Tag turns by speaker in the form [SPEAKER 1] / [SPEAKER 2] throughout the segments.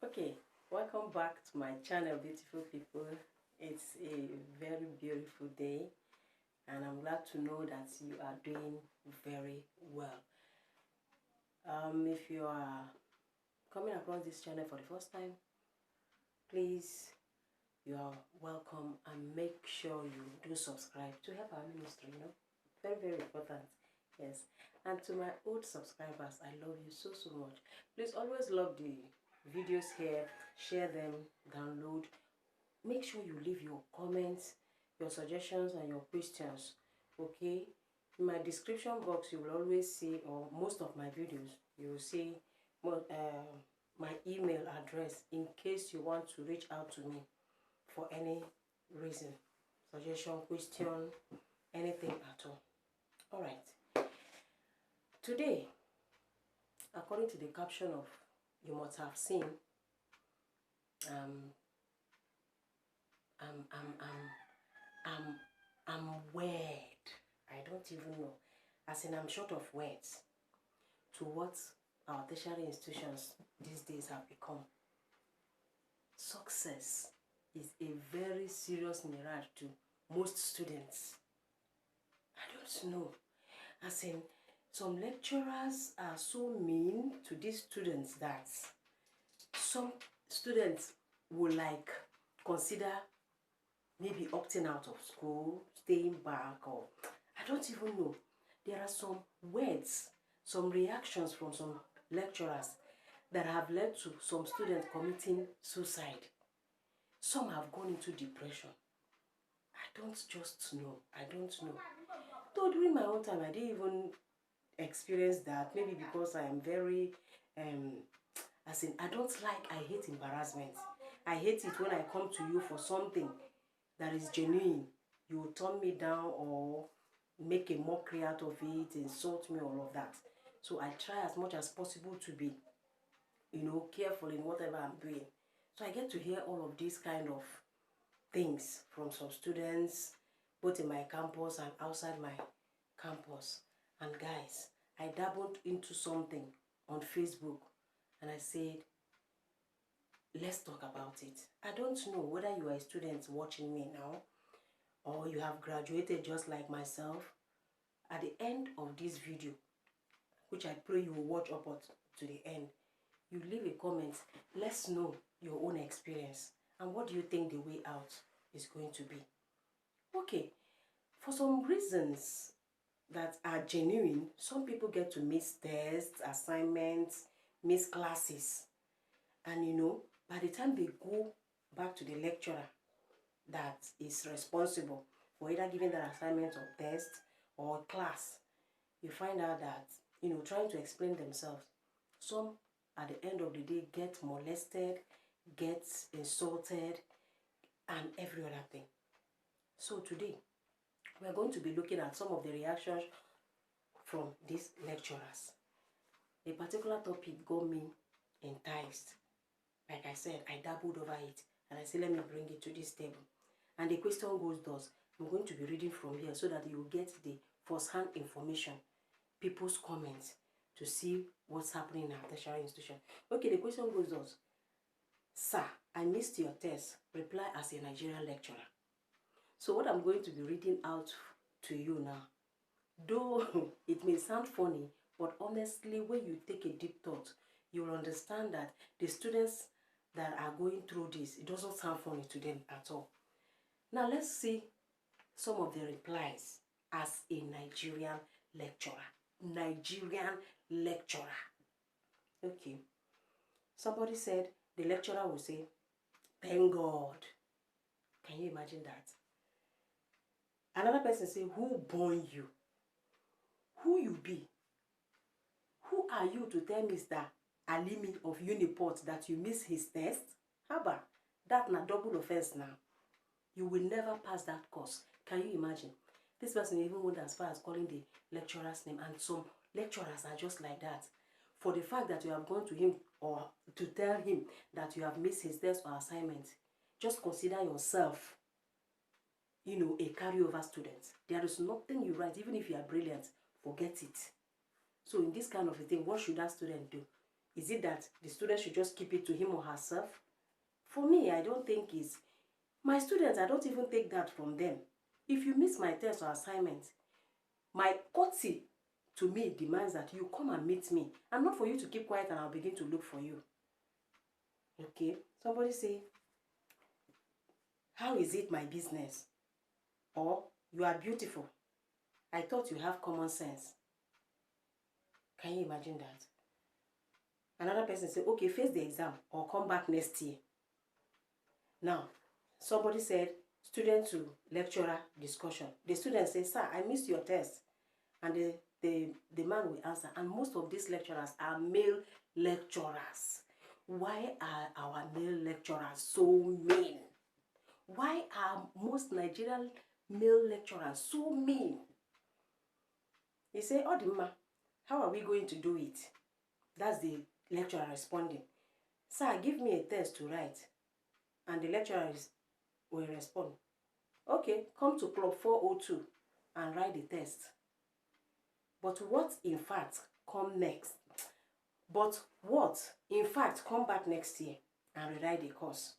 [SPEAKER 1] Okay, welcome back to my channel, beautiful people. It's a very beautiful day, and I'm glad to know that you are doing very well. If you are coming across this channel for the first time, please, you are welcome, and make sure you do subscribe to help our ministry, very, very important. Yes. And to my old subscribers, I love you so much. Please always love the videos here, share them, download. Make sure you leave your comments, your suggestions, and your questions. Okay, in my description box you will always see, or most of my videos you will see my email address in case you want to reach out to me for any reason, suggestion, question, anything at all. All right, today, according to the caption of you must have seen, I'm weird. I don't even know. As in, I'm short of words to what our tertiary institutions these days have become. Success is a very serious mirage to most students. I don't know. As in, some lecturers are so mean to these students that some students will consider maybe opting out of school, staying back, or I don't even know. There are some words, some reactions from some lecturers that have led to some students committing suicide. Some have gone into depression. I don't just know. I don't know. Though during my own time, I didn't even experience that. Maybe because I am very, I hate embarrassment. I hate it when I come to you for something that is genuine. You will turn me down or make a mockery out of it, insult me, all of that. So I try as much as possible to be, careful in whatever I'm doing. So I get to hear all of these kind of things from some students, both in my campus and outside my campus. And guys, I dabbled into something on Facebook and I said, let's talk about it. I don't know whether you are a student watching me now or you have graduated just like myself. At the end of this video, which I pray you will watch up to the end, you leave a comment. Let's know your own experience and what do you think the way out is going to be. Okay, for some reasons that are genuine, some people get to miss tests, assignments, miss classes, and by the time they go back to the lecturer that is responsible for either giving that assignment or test or class, you find out that trying to explain themselves, some at the end of the day get molested, get insulted, and every other thing. So today we are going to be looking at some of the reactions from these lecturers. A particular topic got me enticed. Like I said, I dabbled over it and I said, let me bring it to this table. And the question goes thus. I'm going to be reading from here so that you will get the first-hand information, people's comments, to see what's happening in our tertiary institution. Okay, the question goes thus. Sir, I missed your test. Reply as a Nigerian lecturer. So what I'm going to be reading out to you now, though it may sound funny, but honestly, when you take a deep thought, you will understand that the students that are going through this, it doesn't sound funny to them at all. Now let's see some of the replies as a Nigerian lecturer. Nigerian lecturer. Okay. Somebody said, the lecturer will say, thank God. Can you imagine that? Another person say, who born you? Who you be? Who are you to tell Mr. Alimi of Uniport that you miss his test? Haba, that na double offense now. You will never pass that course. Can you imagine? This person even went as far as calling the lecturer's name, and some lecturers are just like that. For the fact that you have gone to him or to tell him that you have missed his test or assignment, just consider yourself, a carryover student. There is nothing you write, even if you are brilliant, forget it. So in this kind of a thing, what should that student do? Is it that the student should just keep it to him or herself? For me, I don't think it's... My students, I don't even take that from them. If you miss my test or assignment, my courtesy to me demands that you come and meet me, and not for you to keep quiet and I'll begin to look for you. Okay? Somebody say, how is it my business? Or, you are beautiful. I thought you have common sense. Can you imagine that? Another person say, okay, face the exam or come back next year. Now, somebody said, student to lecturer discussion. The student says, sir, I missed your test. And the man will answer. And most of these lecturers are male lecturers. Why are our male lecturers so mean? Why are most Nigerian male lecturers so mean? He say, Odima, how are we going to do it? That's the lecturer responding. Sir, give me a test to write. And the lecturer will respond. Okay, come to club 402 and write the test. But what, in fact, come next? But what, in fact, come back next year and rewrite the course?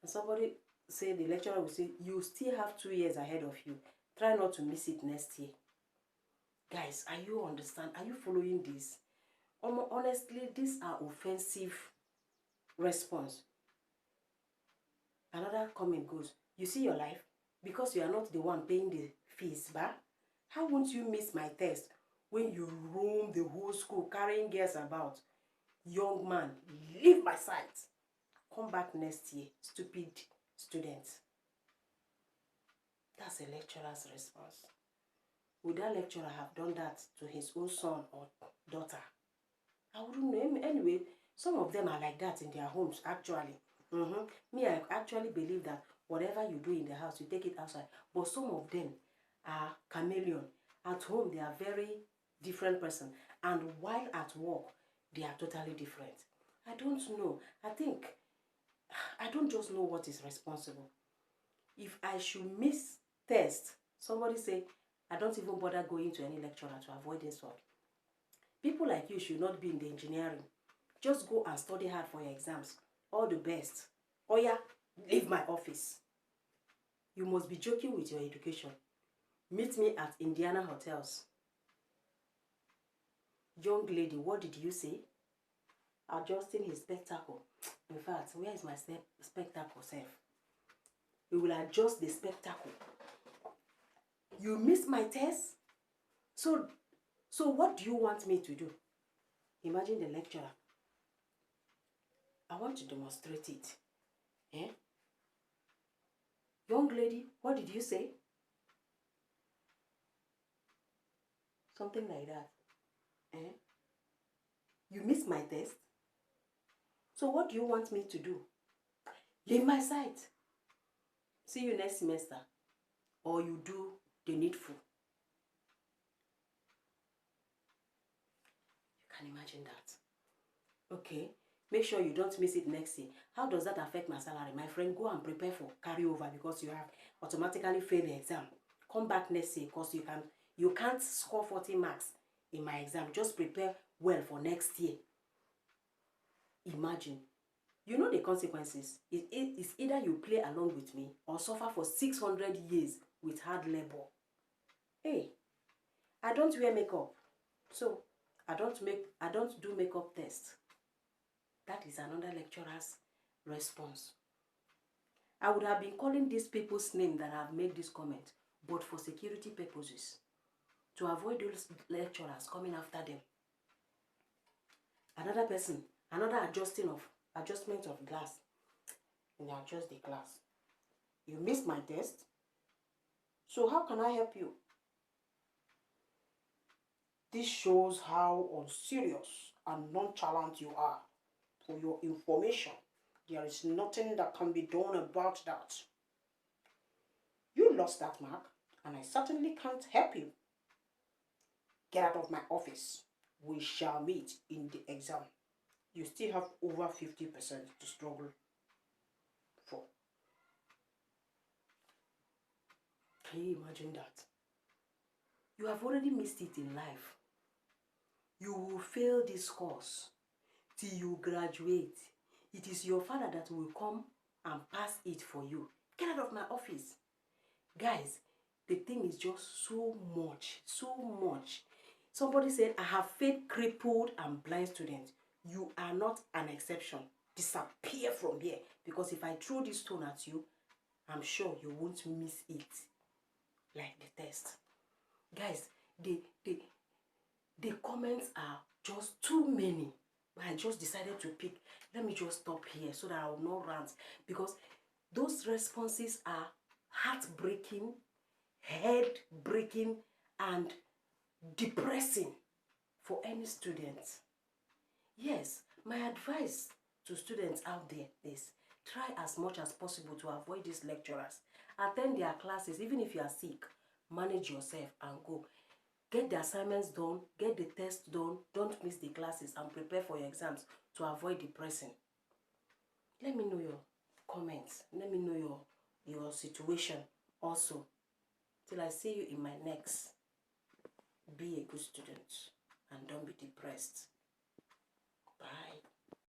[SPEAKER 1] And somebody say, the lecturer will say, you still have 2 years ahead of you. Try not to miss it next year. Guys, are you understand? Are you following this? Honestly, these are offensive response. Another comment goes, you see your life? Because you are not the one paying the fees, bah? How won't you miss my test when you roam the whole school carrying girls about? Young man, leave my sight. Come back next year, stupid student. That's a lecturer's response. Would that lecturer have done that to his own son or daughter? I wouldn't know. Anyway, some of them are like that in their homes, actually. Me, I actually believe that whatever you do in the house, you take it outside. But some of them are chameleon. At home, they are very different person. And while at work, they are totally different. I don't know. I don't just know what is responsible. If I should miss test, somebody say, I don't even bother going to any lecturer to avoid insult. People like you should not be in the engineering. Just go and study hard for your exams. All the best. Oh yeah, leave my office. You must be joking with your education. Meet me at Indiana Hotels. Young lady, what did you say? Adjusting his spectacle. In fact, where is my spectacle self? We will adjust the spectacle. You missed my test? So what do you want me to do? Imagine the lecturer. I want to demonstrate it. Eh? Young lady, what did you say? Something like that. Eh? You missed my test? So what do you want me to do? Leave my sight. See you next semester. Or you do the needful. You can imagine that. Okay. Make sure you don't miss it next year. How does that affect my salary? My friend, go and prepare for carryover because you have automatically failed the exam. Come back next year because you can't score 40 marks in my exam. Just prepare well for next year. Imagine. You know the consequences. It's either you play along with me or suffer for 600 years with hard labor. Hey, I don't wear makeup. So, I don't do makeup tests. That is another lecturer's response. I would have been calling these people's name that have made this comment, but for security purposes, to avoid those lecturers coming after them. Another person, another adjustment of glass. And you adjust the glass. You missed my test. So how can I help you? This shows how unserious and nonchalant you are. For your information, there is nothing that can be done about that. You lost that mark, and I certainly can't help you. Get out of my office. We shall meet in the exam. You still have over 50% to struggle for. Can you imagine that? You have already missed it in life. You will fail this course till you graduate. It is your father that will come and pass it for you. Get out of my office. Guys, the thing is just so much, so much. Somebody said, I have faith crippled and blind students. You are not an exception. Disappear from here. Because if I throw this stone at you, I'm sure you won't miss it. Like the test. Guys, the comments are just too many. I just decided to pick. Let me just stop here so that I will not rant. Because those responses are heartbreaking, head-breaking, and depressing for any student. Yes, my advice to students out there is try as much as possible to avoid these lecturers. Attend their classes, even if you are sick. Manage yourself and go. Get the assignments done, get the tests done, don't miss the classes, and prepare for your exams to avoid depressing. Let me know your comments. Let me know your situation also. Till I see you in my next. Be a good student and don't be depressed. Bye.